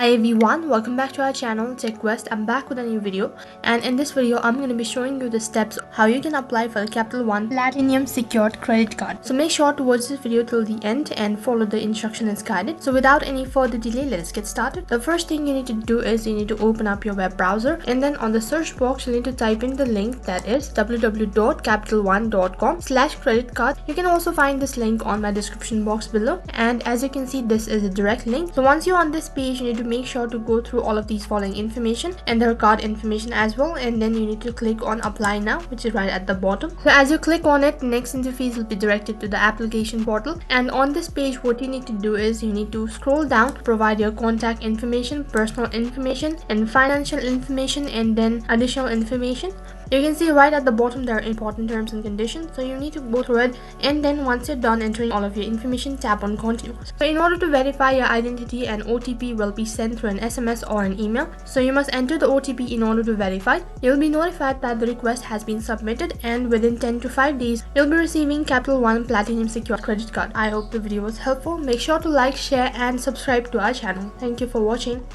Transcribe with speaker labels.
Speaker 1: Hi everyone, welcome back to our channel TechQuest. I'm back with a new video, and in this video I'm going to be showing you the steps how you can apply for the Capital One Platinum Secured Credit Card. So make sure to watch this video till the end and follow the instruction as guided. So without any further delay, let's get started. The first thing you need to do is you need to open up your web browser, and then on the search box you need to type in the link that is www.capitalone.com/credit card. You can also find this link on my description box below, and as you can see, this is a direct link. So once you're on this page, you need to make sure to go through all of these following information and their card information as well, and then you need to click on apply now, which is right at the bottom. So as you click on it, the next interface will be directed to the application portal, and on this page what you need to do is you need to scroll down to provide your contact information, personal information, and financial information, and then additional information. You can see right at the bottom there are important terms and conditions, so you need to go through it, and then once you're done entering all of your information, tap on continue. So in order to verify your identity, an OTP will be sent through an SMS or an email. So you must enter the OTP in order to verify. You'll be notified that the request has been submitted, and within 10 to 5 days you'll be receiving Capital One Platinum Secured Credit Card. I hope the video was helpful. Make sure to like, share and subscribe to our channel. Thank you for watching.